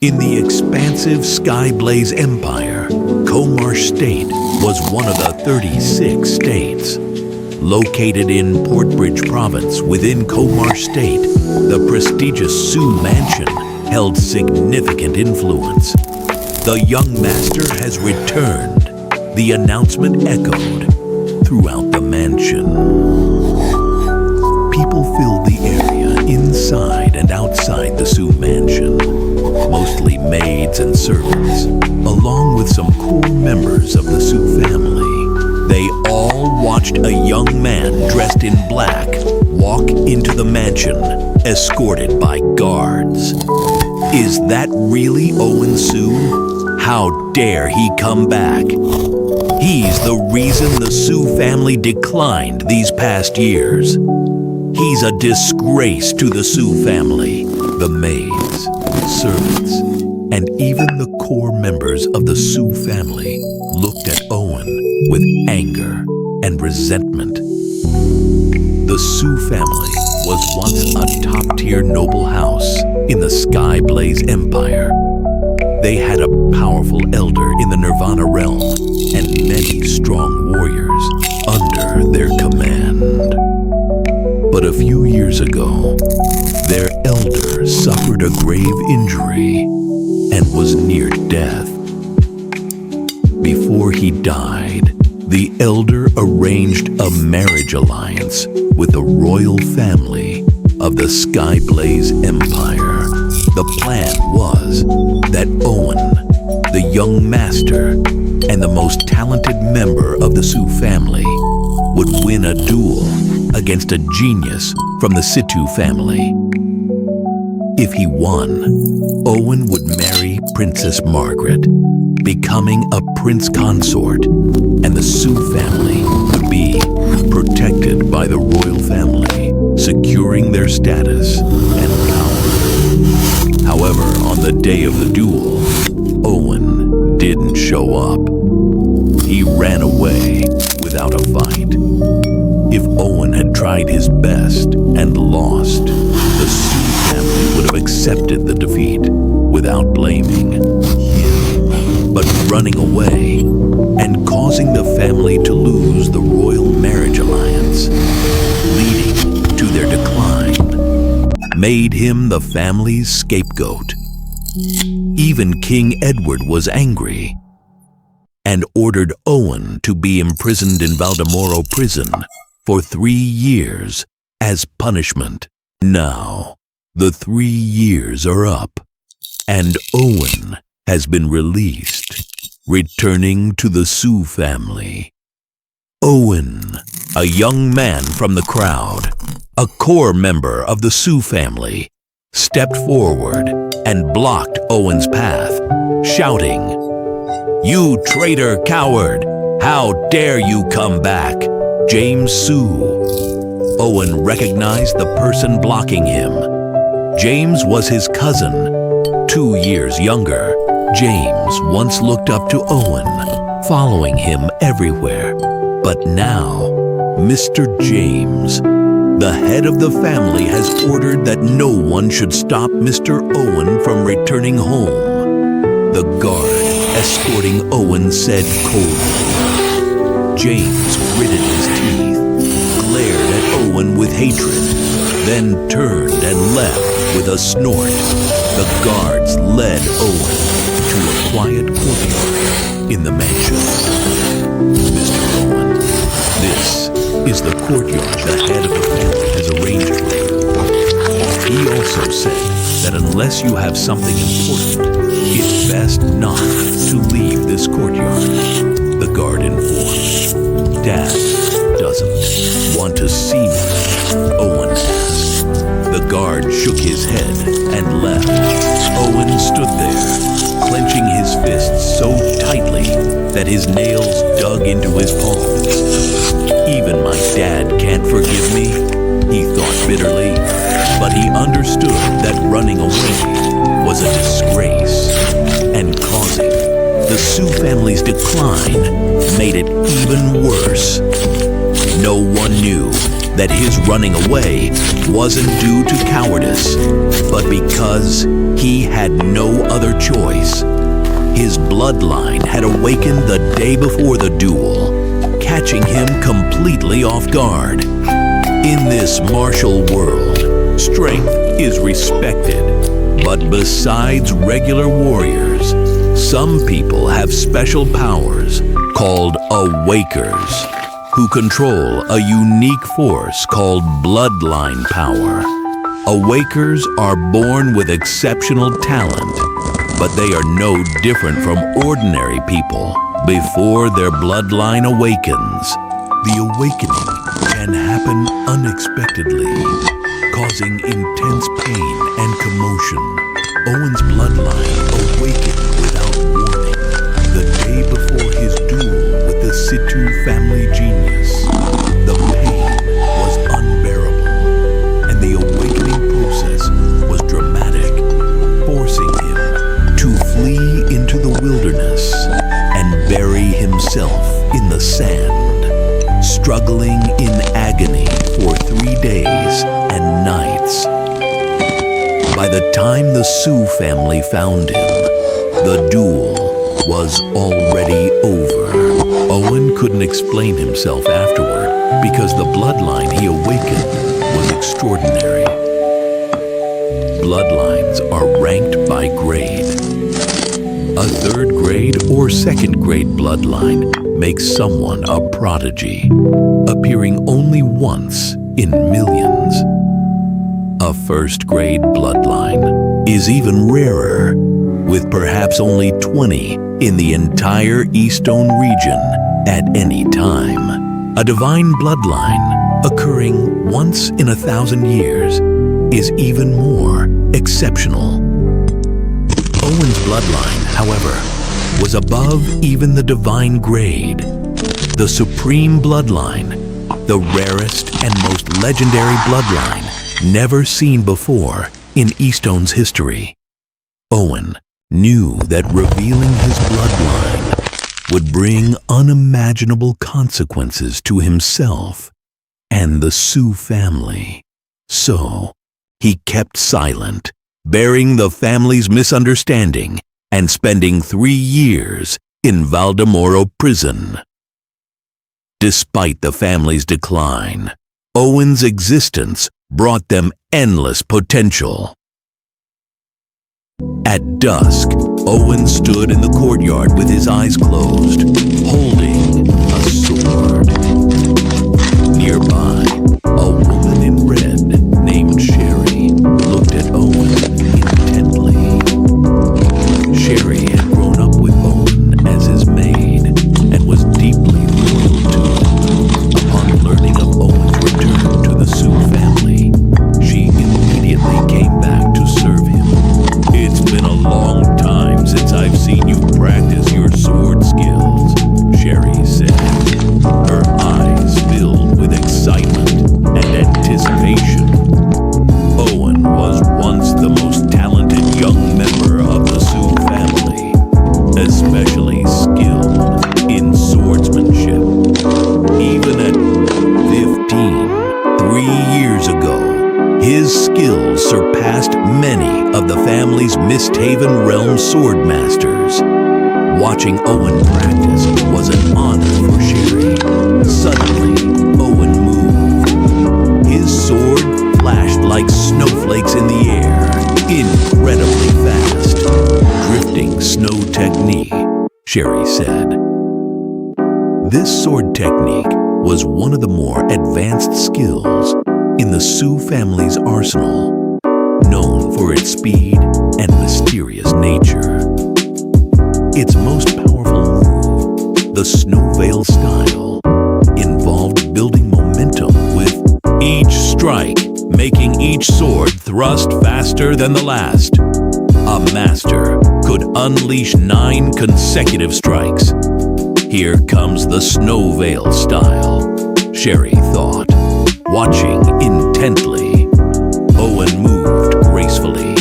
In the expansive Skyblaze Empire, Comarsh State was one of the 36 states. Located in Portbridge Province within Comarsh State, the prestigious Su Mansion held significant influence. The young master has returned. The announcement echoed throughout the mansion. People filled the area inside and outside the Su Mansion, mostly maids and servants, along with some core members of the Su family. They all watched a young man dressed in black walk into the mansion, escorted by guards. Is that really Owen Su? How dare he come back? He's the reason the Su family declined these past years. He's a disgrace to the Su family, the maids, servants, and even the core members of the Su family looked at Owen with anger and resentment. The Su family was once a top-tier noble house in the Skyblaze Empire. They had a powerful elder in the Nirvana realm and many strong warriors under their command. But a few years ago, their elder suffered a grave injury and was near death. Before he died, the elder arranged a marriage alliance with the royal family of the Skyblaze Empire. The plan was that Owen, the young master and the most talented member of the Su family, would win a duel against a genius from the Situ family. If he won, Owen would marry Princess Margaret, becoming a prince consort, and the Su family would be protected by the royal family, securing their status and power. However, on the day of the duel, Owen didn't show up. He ran away without a fight. If Owen had tried his best and lost, the Su family would have accepted the defeat without blaming him. But running away and causing the family to lose the royal marriage alliance, leading to their decline, made him the family's scapegoat. Even King Edward was angry and ordered Owen to be imprisoned in Valdemoro prison for 3 years as punishment. Now, the 3 years are up, and Owen has been released, returning to the Su family. Owen, a young man from the crowd, a core member of the Su family, stepped forward and blocked Owen's path, shouting, "You traitor coward! How dare you come back? James Su." Owen recognized the person blocking him. James was his cousin, 2 years younger. James once looked up to Owen, following him everywhere. But now, Mr. James, the head of the family, has ordered that no one should stop Mr. Owen from returning home. The guard escorting Owen said coldly. James gritted his teeth, glared at Owen with hatred, then turned and left with a snort. The guards led Owen to a quiet courtyard in the mansion. "Mr. Owen, this is the courtyard the head of the family has arranged for you." He also said that unless you have something important, it's best not to leave this courtyard, the guard informed. "Dad doesn't want to see me?" Owen asked. The guard shook his head and left. Owen stood there, clenching his fists so tightly that his nails dug into his palms. "Even my dad can't forgive me," he thought bitterly, but he understood that running away was a disgrace, and causing the Su family's decline made it even worse. No one knew that his running away wasn't due to cowardice, but because he had no other choice. His bloodline had awakened the day before the duel, catching him completely off guard. In this martial world, strength is respected, but besides regular warriors, some people have special powers called Awakers, who control a unique force called bloodline power. Awakers are born with exceptional talent, but they are no different from ordinary people before their bloodline awakens. The awakening can happen unexpectedly, causing intense pain and commotion. Owen's bloodline awakened without warning the day before his duel with the Situ family genius. The pain was unbearable, and the awakening process was dramatic, forcing him to flee into the wilderness and bury himself in the sand, struggling in agony for 3 days and nights. By the time the Su family found him, the duel was already over. Owen couldn't explain himself afterward because the bloodline he awakened was extraordinary. Bloodlines are ranked by grade. A third grade or second grade bloodline makes someone a prodigy, appearing only once in millions. A first grade bloodline is even rarer, with perhaps only 20 in the entire Eastone region at any time. A divine bloodline occurring once in 1,000 years is even more exceptional. Owen's bloodline, however, was above even the divine grade. The supreme bloodline, the rarest and most legendary bloodline never seen before in Eastone's history. Owen knew that revealing his bloodline would bring unimaginable consequences to himself and the Su family. So, he kept silent, bearing the family's misunderstanding and spending 3 years in Valdemoro prison. Despite the family's decline, Owen's existence brought them endless potential. At dusk, Owen stood in the courtyard with his eyes closed, holding a sword. Nearby, a woman in red named Sherry looked at Owen intently. Sherry had grown up with Owen as his maid and was deeply loyal to him. Upon learning of Owen's return to the Su family, she immediately came back to serve him. "It's been a long time since I've seen you practice your sword skills," Sherry said, her eyes filled with excitement and anticipation. Owen was once the most talented young member of the Su family, especially skilled in swordsmanship. Even at 15, 3 years ago, his skills surpassed many of the family's Misthaven realm swordmasters. Watching Owen practice was an honor for Sherry. Suddenly, Owen moved. His sword flashed like snowflakes in the air, incredibly fast. "Drifting snow technique," Sherry said. This sword technique was one of the more advanced skills in the Su family's arsenal, known for its speed and mysterious nature. Its most powerful move, the Snow Veil style, involved building momentum with each strike, making each sword thrust faster than the last. A master could unleash 9 consecutive strikes. "Here comes the Snow Veil style," Sherry thought, watching intently. Owen moved gracefully,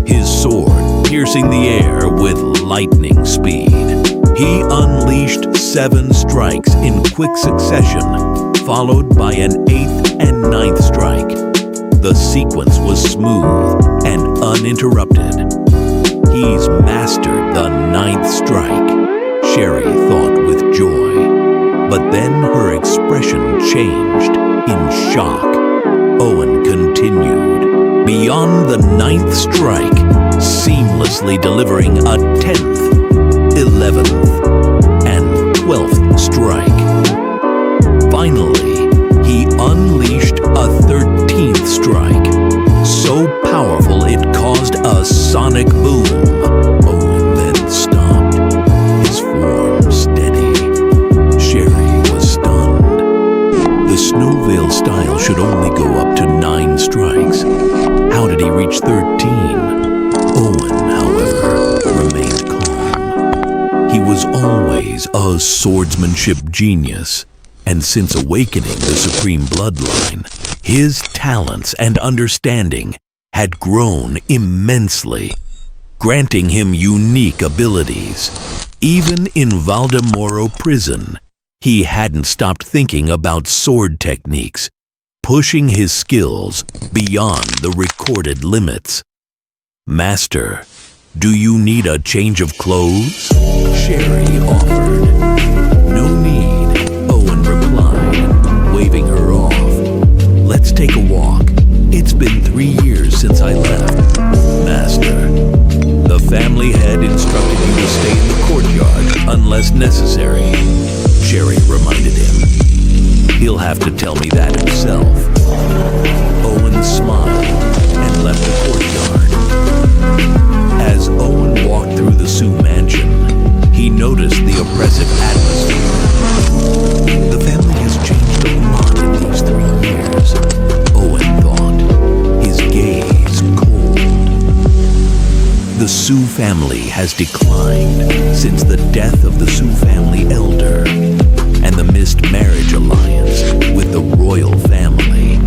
his sword piercing the air with lightning speed. He unleashed 7 strikes in quick succession, followed by an 8th and 9th strike. The sequence was smooth and uninterrupted. He's mastered the 9th strike, Sherry thought with joy. But then her expression changed in shock. Owen continued, beyond the 9th strike, seamlessly delivering a 10th, 11th, and 12th strike. Finally, he unleashed a 13th strike, so powerful it caused a sonic boom. Owen then stopped, his form steady. Sherry was stunned. The Snowvale style should only go up to 9 strikes. How did he reach 13? Owen, however, remained calm. He was always a swordsmanship genius, and since awakening the Supreme Bloodline, his talents and understanding had grown immensely, granting him unique abilities. Even in Valdemoro prison, he hadn't stopped thinking about sword techniques, pushing his skills beyond the recorded limits. Master, do you need a change of clothes? Sherry offered. No need, Owen replied, waving her off. Let's take a walk. It's been 3 years since I left. Master, the family had instructed you to stay in the courtyard unless necessary, Sherry reminded him. He'll have to tell me that himself. Owen smiled and left the courtyard. As Owen walked through the Su mansion, he noticed the oppressive atmosphere. The family has changed a lot in these 3 years, Owen thought, his gaze cold. The Su family has declined since the death of the Su family elder and the missed marriage alliance with the royal family.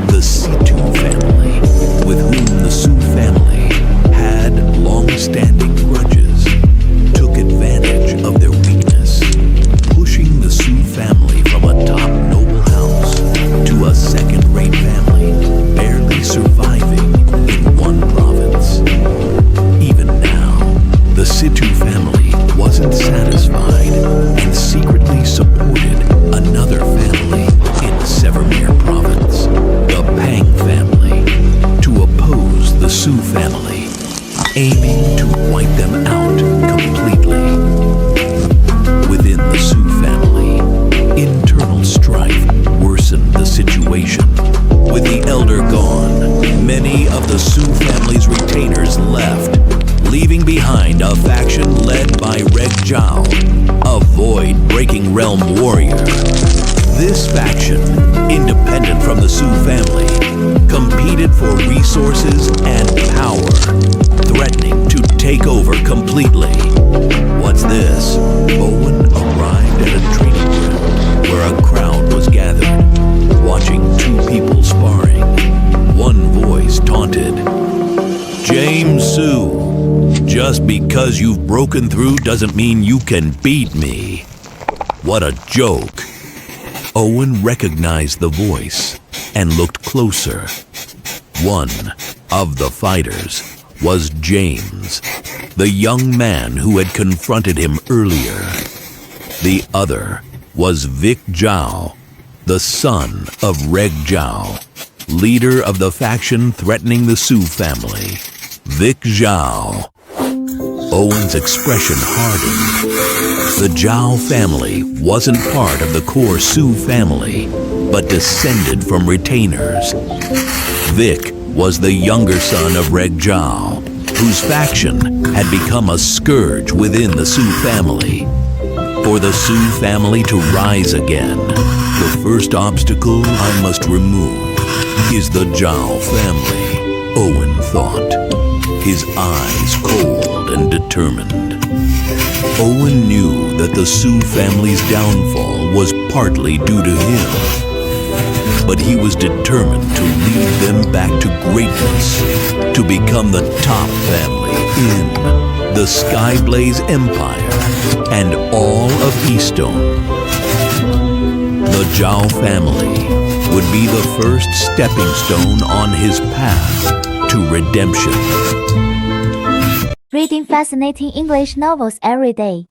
The Situ family, with whom the Su family had long-standing grudges, took advantage of their weakness, pushing the Su family from a top noble house to a second-rate family, barely surviving in one province. Even now, the Situ family wasn't satisfied and secretly supported another family in Severmere province, the Pang family, to oppose the Su family, aiming to wipe them out completely. Within the Su family, internal strife worsened the situation. With the elder gone, many of the Su family's retainers left, leaving behind a faction led by Reg Zhao, a void-breaking realm warrior. This faction, independent from the Su family, competed for resources and power, threatening to take over completely. What's this? Owen arrived at a training ground where a crowd was gathered, watching 2 people sparring. One voice taunted, James Su, just because you've broken through doesn't mean you can beat me. What a joke. Owen recognized the voice and looked closer. One of the fighters was James, the young man who had confronted him earlier. The other was Vic Zhao, the son of Reg Zhao, leader of the faction threatening the Su family. Vic Zhao. Owen's expression hardened. The Zhao family wasn't part of the core Su family, but descended from retainers. Vic was the younger son of Reg Zhao, whose faction had become a scourge within the Su family. For the Su family to rise again, the first obstacle I must remove is the Zhao family, Owen thought, his eyes cold and determined. Owen knew that the Su family's downfall was partly due to him, but he was determined to lead them back to greatness, to become the top family in the Skyblaze Empire and all of Eastone. The Zhao family would be the first stepping stone on his path to redemption. Reading fascinating English novels every day.